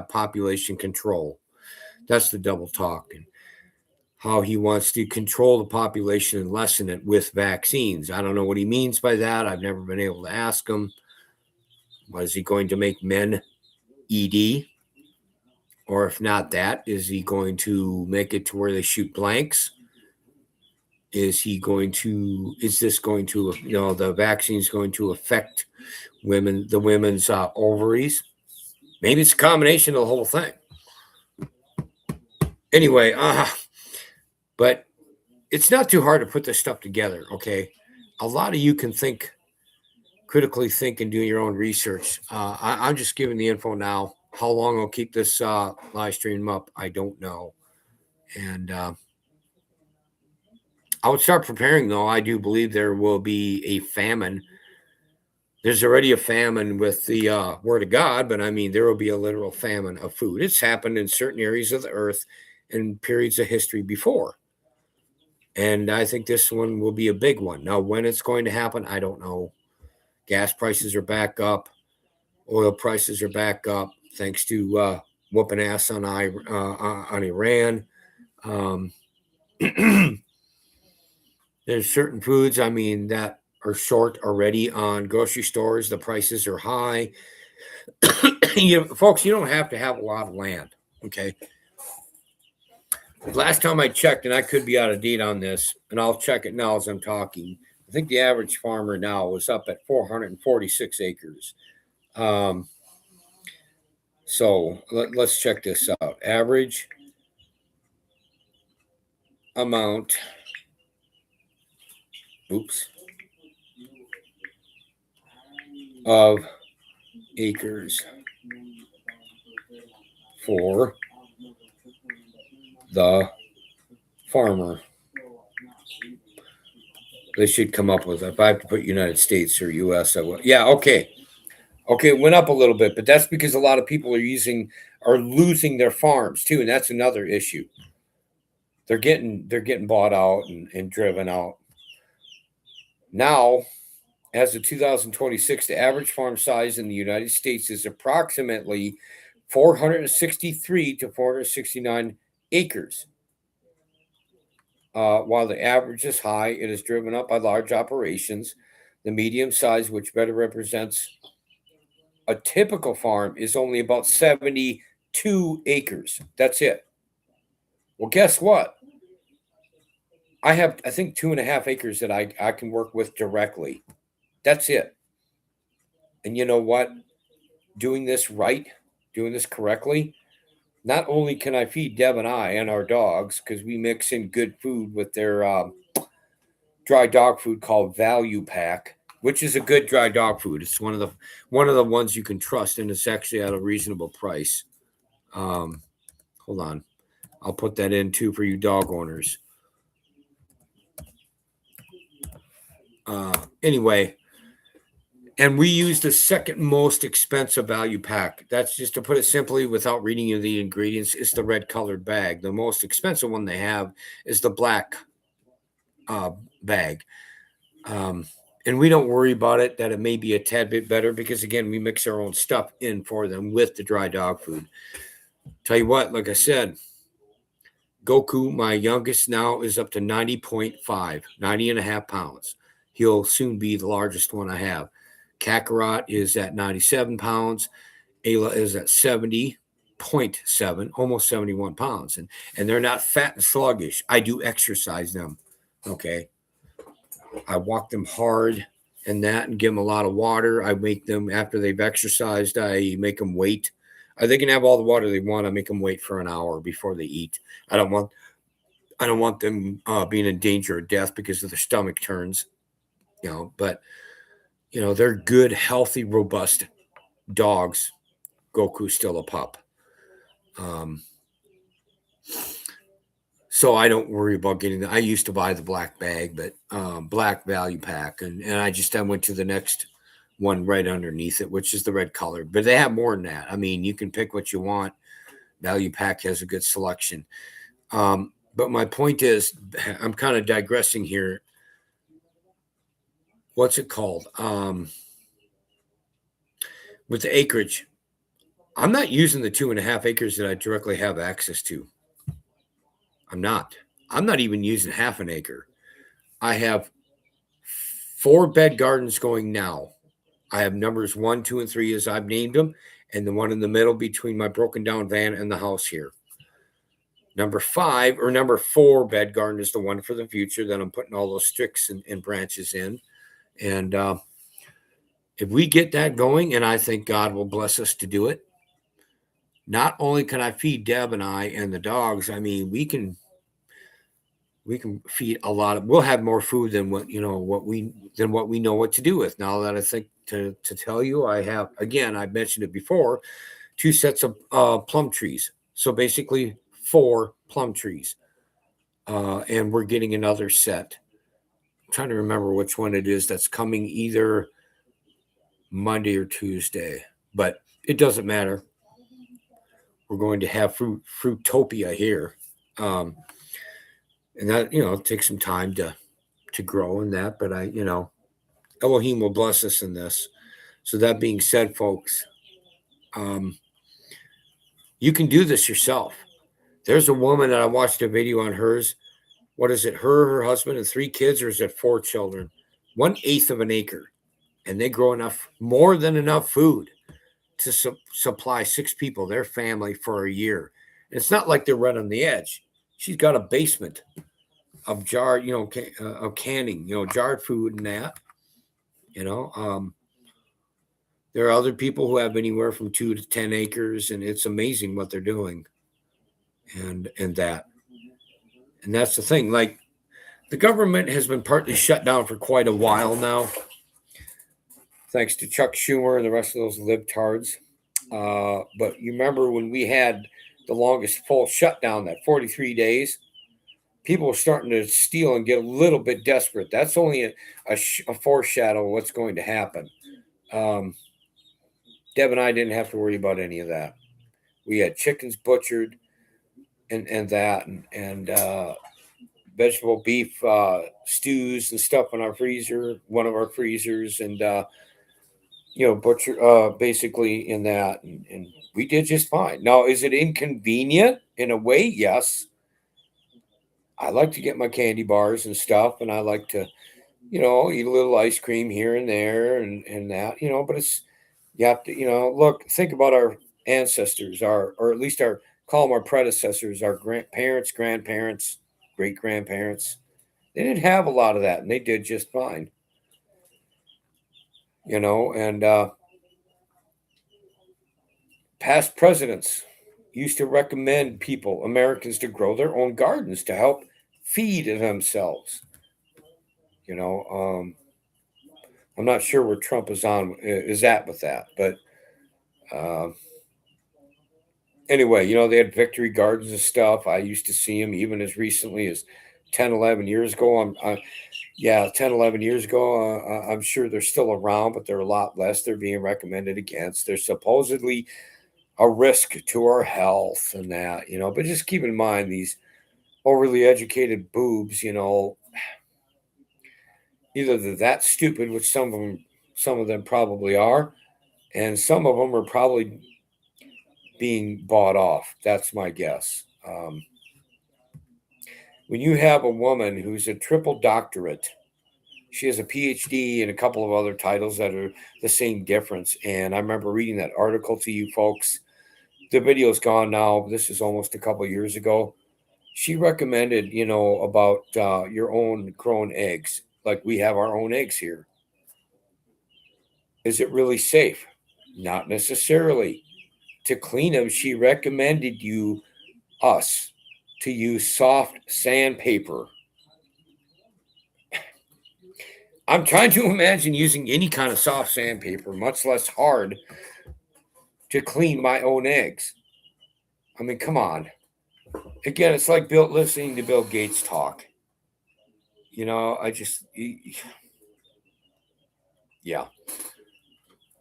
population control. That's the double talk, and how he wants to control the population and lessen it with vaccines. I don't know what he means by that. I've never been able to ask him. What is he going to make men ED? Or if not that, is he going to make it to where they shoot blanks? Is this going to, the vaccine's going to affect the women's ovaries? Maybe it's a combination of the whole thing. Anyway, but it's not too hard to put this stuff together, okay? A lot of you can critically think and do your own research. I'm just giving the info now. How long I'll keep this live stream up, I don't know. And I would start preparing, though. I do believe there will be a famine. There's already a famine with the word of God, but I mean, there will be a literal famine of food. It's happened in certain areas of the earth in periods of history before. And I think this one will be a big one. Now, when it's going to happen, I don't know. Gas prices are back up. Oil prices are back up, thanks to whooping ass on Iran. There's certain foods, that are short already on grocery stores. The prices are high. Folks, you don't have to have a lot of land, okay? Last time I checked, and I could be out of date on this, and I'll check it now as I'm talking, I think the average farmer now was up at 446 acres. So let's check this out. Average amount, of acres for the farmer. They should come up with, if I have to put United States or US, I will. Yeah, okay. Okay, it went up a little bit, but that's because a lot of people are losing their farms too, and that's another issue. They're getting bought out and driven out. Now, as of 2026, the average farm size in the United States is approximately 463 to 469 acres. While the average is high, it is driven up by large operations. The medium size, which better represents a typical farm, is only about 72 acres. That's it. Well, guess what? I have, I think, 2.5 acres that I can work with directly. That's it. And you know what? Doing this right, doing this correctly, not only can I feed Deb and I and our dogs, because we mix in good food with their dry dog food called Value Pack, which is a good dry dog food. It's one of the ones you can trust, and it's actually at a reasonable price. Hold on, I'll put that in too for you dog owners. Anyway, and we use the second most expensive Value Pack. That's, just to put it simply without reading you the ingredients, it's the red colored bag. The most expensive one they have is the black bag. And we don't worry about it, that it may be a tad bit better, because again, we mix our own stuff in for them with the dry dog food. Tell you what, like I said, Goku, my youngest now, is up to 90.5, 90 and a half pounds. He'll soon be the largest one I have. Kakarot is at 97 pounds. Ayla is at 70.7, almost 71 pounds. And they're not fat and sluggish. I do exercise them. Okay. I walk them hard and give them a lot of water. I make them, after they've exercised, I make them wait. They can have all the water they want. I make them wait for an hour before they eat. I don't want them being in danger of death because of their stomach turns, but they're good, healthy, robust dogs. Goku's still a pup. So I don't worry about getting I used to buy the black bag, but black Value Pack. And I went to the next one right underneath it, which is the red color. But they have more than that. I mean, you can pick what you want. Value Pack has a good selection. But my point is, I'm kind of digressing here. What's it called? With the acreage, I'm not using the 2.5 acres that I directly have access to. I'm not even using half an acre. I have 4 bed gardens going now. I have numbers 1, 2, and 3 as I've named them, and the one in the middle between my broken down van and the house here. Number 4 bed garden is the one for the future that I'm putting all those sticks and branches in. And if we get that going, and I think God will bless us to do it, not only can I feed Deb and I and the dogs, I mean, we can feed a lot we'll have more food than what we know what to do with. Now that I think to tell you, I have, again, I've mentioned it before, 2 sets of plum trees. So basically 4 plum trees. And we're getting another set. I'm trying to remember which one it is that's coming, either Monday or Tuesday, but it doesn't matter. We're going to have Fruitopia here. And that, it takes some time to grow in that, but Elohim will bless us in this. So that being said, folks, you can do this yourself. There's a woman that I watched a video on hers. What is it? Her husband, and 3 kids, or is it 4 children? 1/8 of an acre. And they grow more than enough food to supply 6 people, their family, for a year. And it's not like they're right on the edge. She's got a basement of jarred, of canning, jarred food and that. There are other people who have anywhere from 2 to 10 acres, and it's amazing what they're doing. And that. And that's the thing. Like, the government has been partly shut down for quite a while now, thanks to Chuck Schumer and the rest of those libtards. But you remember when we had the longest full shutdown, that 43 days, people were starting to steal and get a little bit desperate. That's only a foreshadow of what's going to happen. Deb and I didn't have to worry about any of that. We had chickens butchered and that, and vegetable beef stews and stuff in our freezer, one of our freezers, and butcher basically in that, and we did just fine. Now, is it inconvenient in a way? Yes. I like to get my candy bars and stuff, and I like to, eat a little ice cream here and there and that, but you have to, look, think about our ancestors, or at least call them our predecessors, our grandparents, great-grandparents. They didn't have a lot of that, and they did just fine. And past presidents used to recommend Americans, to grow their own gardens to help feed themselves. I'm not sure where Trump is at with that, but anyway, they had victory gardens and stuff. I used to see them even as recently as 10, 11 years ago. 10, 11 years ago. I'm sure they're still around, but they're a lot less. They're being recommended against. They're supposedly a risk to our health and that, but just keep in mind these overly educated boobs, either they're that stupid, which some of them probably are, and some of them are probably being bought off. That's my guess. When you have a woman who's a triple doctorate, she has a PhD and a couple of other titles that are the same difference. And I remember reading that article to you folks. The video's gone now. This is almost a couple of years ago. She recommended, about your own grown eggs. Like we have our own eggs here. Is it really safe? Not necessarily. To clean them, she recommended us to use soft sandpaper. I'm trying to imagine using any kind of soft sandpaper, much less hard, to clean my own eggs. I mean, come on. Again, it's like listening to Bill Gates talk. Yeah.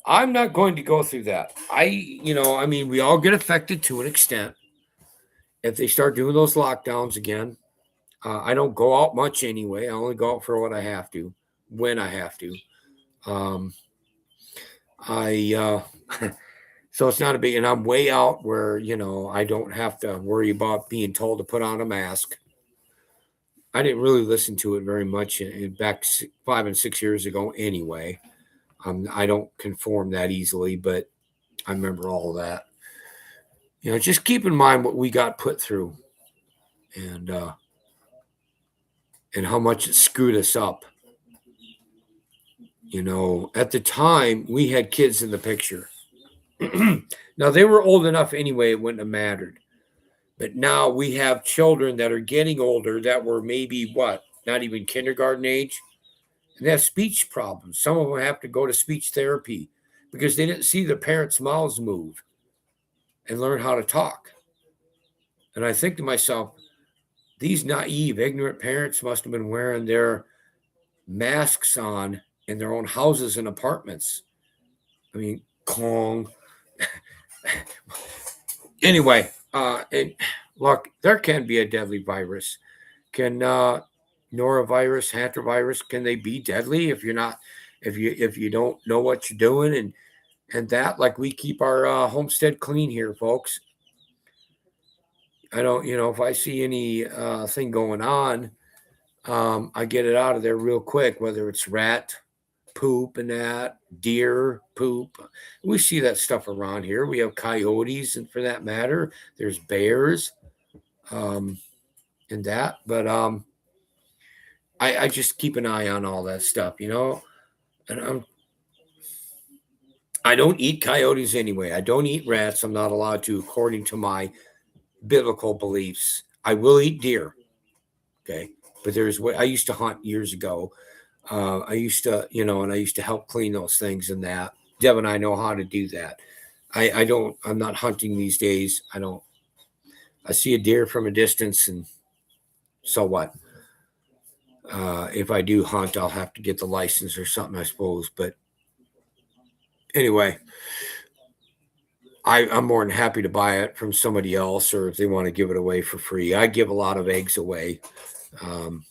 I'm not going to go through that. We all get affected to an extent. If they start doing those lockdowns again, I don't go out much anyway. I only go out for what I have to, when I have to. So it's not a big, and I'm way out where, I don't have to worry about being told to put on a mask. I didn't really listen to it very much back 5 and 6 years ago anyway. I don't conform that easily, but I remember all of that. Just keep in mind what we got put through and how much it screwed us up. At the time, we had kids in the picture. Now, they were old enough anyway, it wouldn't have mattered. But now we have children that are getting older that were maybe, not even kindergarten age. And they have speech problems. Some of them have to go to speech therapy because they didn't see their parents' mouths move and learn how to talk. And I think to myself, these naive, ignorant parents must have been wearing their masks on in their own houses and apartments. I mean, Kong. Anyway, look, there can be a deadly virus. Can norovirus, hantavirus, can they be deadly if you don't know what you're doing and that? Like, we keep our homestead clean here, folks. I don't, if I see any thing going on, I get it out of there real quick, whether it's rat poop and that, deer poop. We see that stuff around here. We have coyotes, and for that matter, there's bears and that. But I just keep an eye on all that stuff, and I don't eat coyotes anyway. I don't eat rats. I'm not allowed to, according to my biblical beliefs. I will eat deer. Okay. But I used to hunt years ago. I used to, and I used to help clean those things and that. Deb and I know how to do that. I'm not hunting these days. I see a deer from a distance, and so what? If I do hunt, I'll have to get the license or something, I suppose. But anyway, I'm more than happy to buy it from somebody else, or if they want to give it away for free. I give a lot of eggs away. And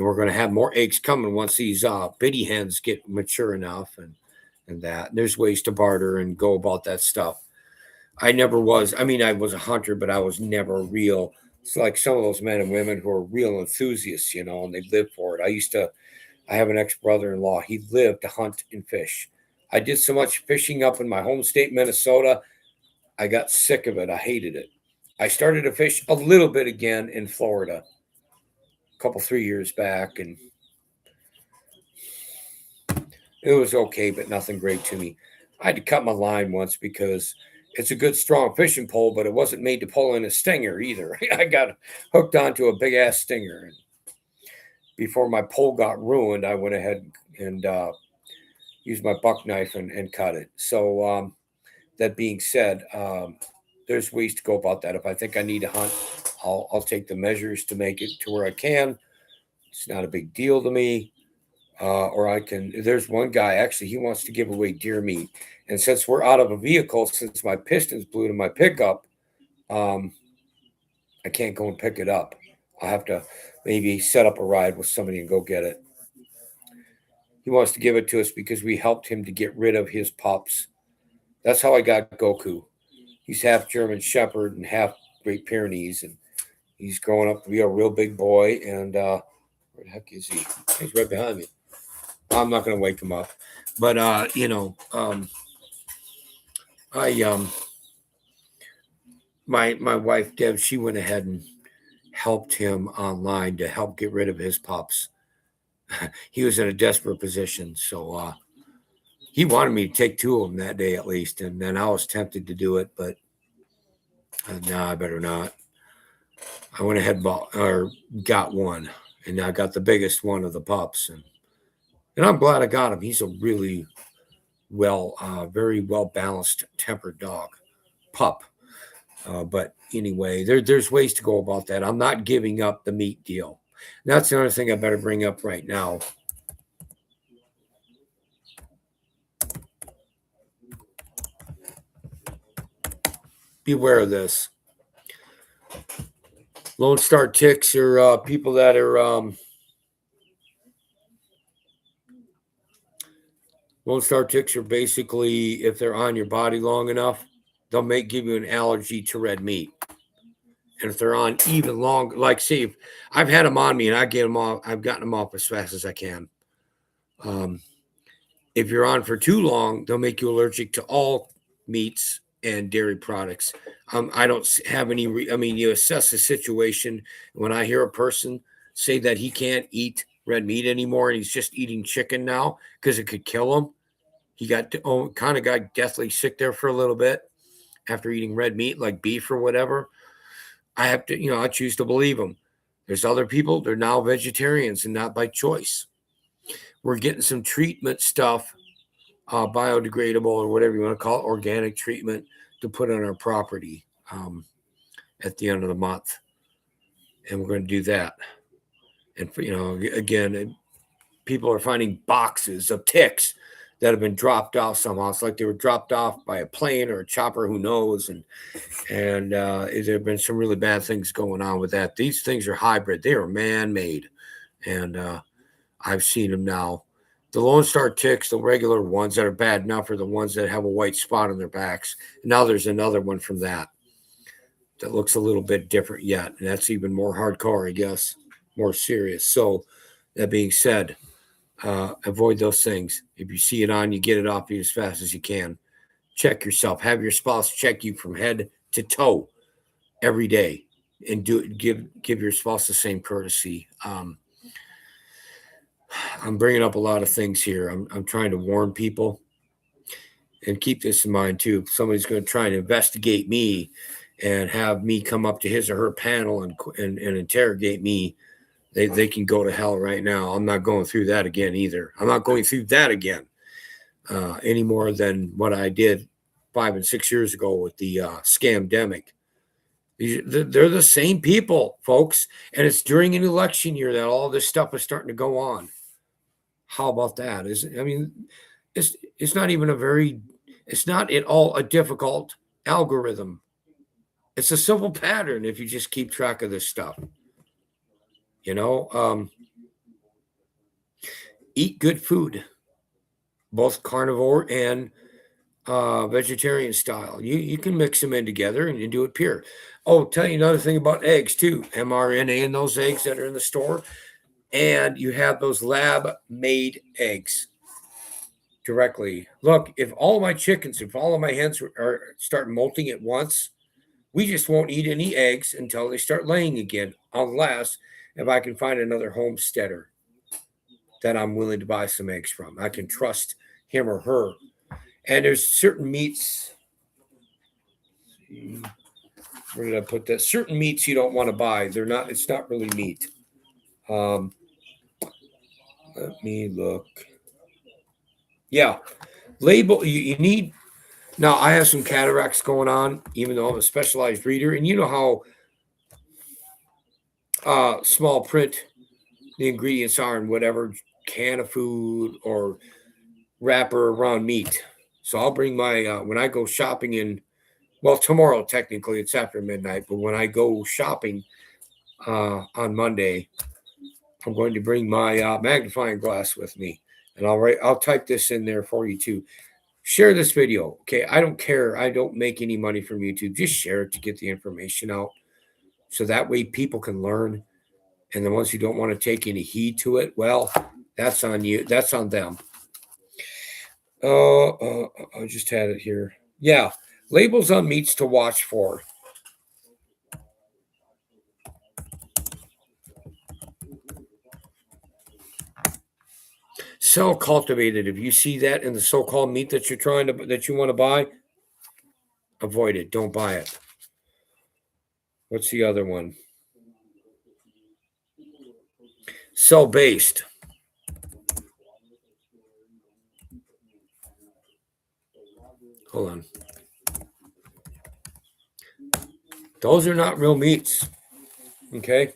we're going to have more eggs coming once these bitty hens get mature enough and that. And there's ways to barter and go about that stuff. I was a hunter, but I was never real. It's like some of those men and women who are real enthusiasts, and they live for it. I have an ex-brother-in-law. He lived to hunt and fish. I did so much fishing up in my home state, Minnesota. I got sick of it. I hated it. I started to fish a little bit again in Florida a 3 years back, and it was okay, but nothing great to me. I had to cut my line once because it's a good, strong fishing pole, but it wasn't made to pull in a stinger either. I got hooked onto a big-ass stinger. And before my pole got ruined, I went ahead and used my buck knife and cut it. So that being said, there's ways to go about that. If I think I need to hunt, I'll take the measures to make it to where I can. It's not a big deal to me. Or I can, there's one guy, actually, he wants to give away deer meat. And since we're out of a vehicle, since my pistons blew to my pickup, I can't go and pick it up. I'll have to maybe set up a ride with somebody and go get it. He wants to give it to us because we helped him to get rid of his pups. That's how I got Goku. He's half German Shepherd and half Great Pyrenees, and he's growing up to be a real big boy. And where the heck is he? He's right behind me. I'm not going to wake him up, but my wife Deb, she went ahead and helped him online to help get rid of his pups. He was in a desperate position, so he wanted me to take 2 of them that day at least, and then I was tempted to do it, but no, I better not. I went ahead and got one, and I got the biggest one of the pups, and I'm glad I got him. He's a really very well balanced, tempered pup. But anyway, there's ways to go about that. I'm not giving up the meat deal. And that's another thing I better bring up right now. Beware of this. Lone Star ticks are people that are Lone Star ticks are basically, if they're on your body long enough, they'll give you an allergy to red meat. And if they're on even long, like see, if I've had them on me and I get them off, I've gotten them off as fast as I can. If you're on for too long, they'll make you allergic to all meats and dairy products. I don't have any, you assess the situation. When I hear a person say that he can't eat red meat anymore and he's just eating chicken now because it could kill him, he got deathly sick there for a little bit after eating red meat like beef or whatever. I have to, I choose to believe him. There's other people, they're now vegetarians and not by choice. We're getting some treatment stuff, biodegradable or whatever you want to call it, organic treatment to put on our property at the end of the month. And we're going to do that. And, again, people are finding boxes of ticks that have been dropped off somehow. It's like they were dropped off by a plane or a chopper, who knows. And there have been some really bad things going on with that. These things are hybrid. They are man-made. And I've seen them now. The Lone Star ticks, the regular ones that are bad enough, are the ones that have a white spot on their backs. And now there's another one from that looks a little bit different yet. And that's even more hardcore, I guess, more serious. So that being said, avoid those things. If you see it on, you get it off you as fast as you can. Check yourself. Have your spouse check you from head to toe every day, and give your spouse the same courtesy. I'm bringing up a lot of things here. I'm trying to warn people, and keep this in mind too. If somebody's going to try and investigate me and have me come up to his or her panel and interrogate me, They can go to hell right now. I'm not going through that again either. I'm not going through that again any more than what I did 5 and 6 years ago with the scamdemic. They're the same people, folks, and it's during an election year that all this stuff is starting to go on. How about that? It's not even it's not at all a difficult algorithm. It's a simple pattern if you just keep track of this stuff. Eat good food, both carnivore and vegetarian style. You can mix them in together and you do it pure. Oh, tell you another thing about eggs too. mRNA in those eggs that are in the store. And you have those lab-made eggs directly. Look, if all of my chickens, if all of my hens start molting at once, we just won't eat any eggs until they start laying again, unless if I can find another homesteader that I'm willing to buy some eggs from. I can trust him or her. And there's certain meats. Where did I put that? Certain meats you don't want to buy. It's not really meat. Let me look. Yeah. Label, you need. Now, I have some cataracts going on, even though I'm a specialized reader. And you know how small print the ingredients are in whatever can of food or wrapper around meat. So I'll bring my, when I go shopping tomorrow, technically it's after midnight, but when I go shopping on Monday, I'm going to bring my magnifying glass with me. And I'll type this in there for you too. Share this video. Okay. I don't care. I don't make any money from YouTube. Just share it to get the information out. So that way people can learn. And the ones who don't want to take any heed to it, well, that's on you. That's on them. I just had it here. Yeah. Labels on meats to watch for. Cell cultivated. If you see that in the so-called meat that you want to buy, avoid it. Don't buy it. What's the other one? Cell-based. Hold on. Those are not real meats. Okay.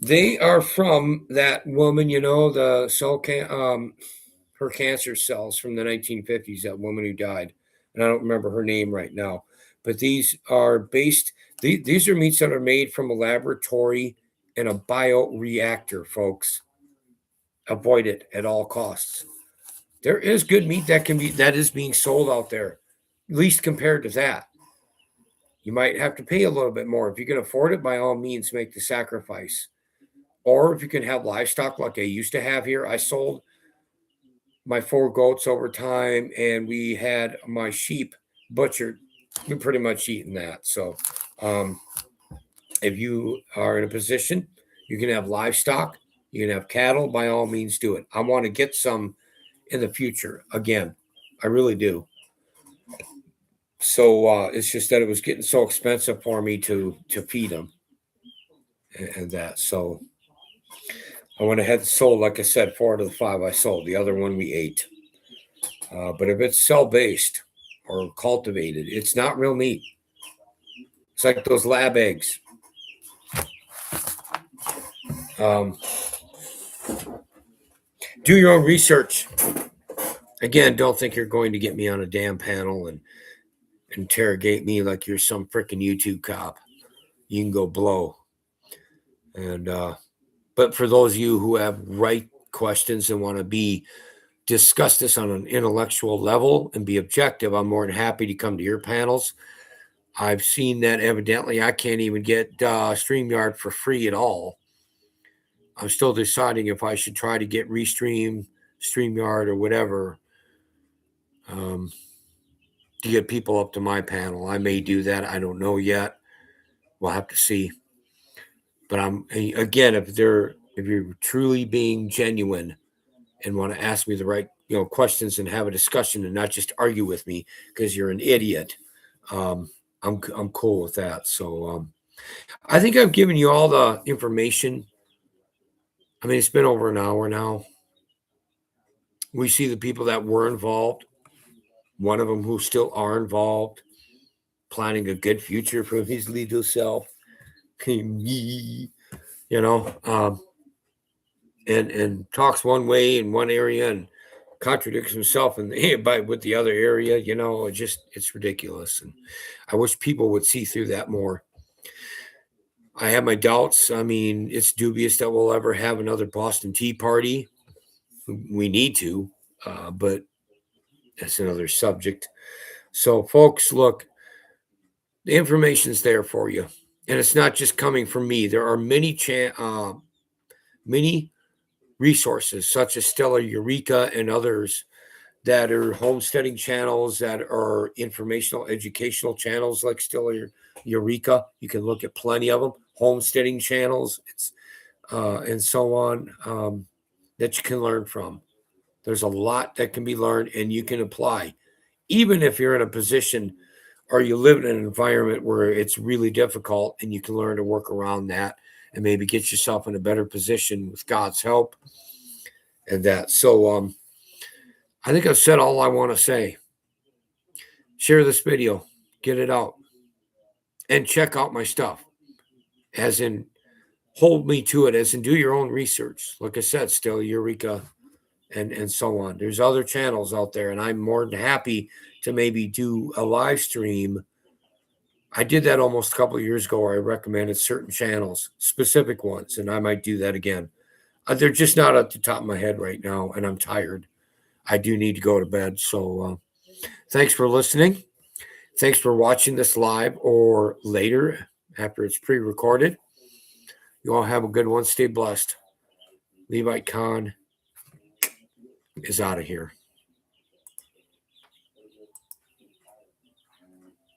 They are from that woman, the cell her cancer cells from the 1950s, that woman who died. And I don't remember her name right now. But these are these are meats that are made from a laboratory in a bioreactor, folks. Avoid it at all costs. There is good meat that is being sold out there, at least compared to that. You might have to pay a little bit more. If you can afford it, by all means, make the sacrifice. Or if you can have livestock like I used to have here, I sold my 4 goats over time, and we had my sheep butchered. We're pretty much eating that. So if you are in a position, you can have livestock, you can have cattle, by all means do it. I want to get some in the future. Again, I really do. So it's just that it was getting so expensive for me to feed them and that. So I went ahead and sold, like I said, 4 out of the 5 I sold. The other one we ate. But if it's cell-based or cultivated, it's not real meat. It's like those lab eggs. Do your own research. Again, don't think you're going to get me on a damn panel and interrogate me like you're some freaking YouTube cop. You can go blow. And but for those of you who have right questions and want to discuss this on an intellectual level and be objective, I'm more than happy to come to your panels. I've seen that evidently I can't even get StreamYard for free at all. I'm still deciding if I should try to get StreamYard or whatever to get people up to my panel. I may do that. I don't know yet. We'll have to see. But again, if you're truly being genuine and want to ask me the right questions and have a discussion and not just argue with me because you're an idiot, I'm cool with that. So I think I've given you all the information. I mean, it's been over an hour now. We see the people that were involved, one of them who still are involved, planning a good future for his legal self. You know, and talks one way in one area and contradicts himself with the other area. You know, it's ridiculous, and I wish people would see through that more. I have my doubts. I mean, it's dubious that we'll ever have another Boston Tea Party. We need to, but that's another subject. So, folks, look, the information's there for you, and it's not just coming from me. There are many resources such as Stellar Eureka and others that are homesteading channels, that are informational, educational channels like Stellar Eureka. You can look at plenty of them. Homesteading channels, and so on, that you can learn from. There's a lot that can be learned and you can apply. Even if you're in a position or you live in an environment where it's really difficult, and you can learn to work around that and maybe get yourself in a better position with God's help and that. So I think I've said all I want to say. Share this video, get it out, and check out my stuff. As in, hold me to it, as in do your own research. Like I said, still Eureka and so on. There's other channels out there, and I'm more than happy to maybe do a live stream. I did that almost a couple of years ago where I recommended certain channels, specific ones, and I might do that again. They're just not at the top of my head right now, and I'm tired. I do need to go to bed. So thanks for listening. Thanks for watching this live or later after it's pre-recorded. You all have a good one. Stay blessed. Levite Khan is out of here.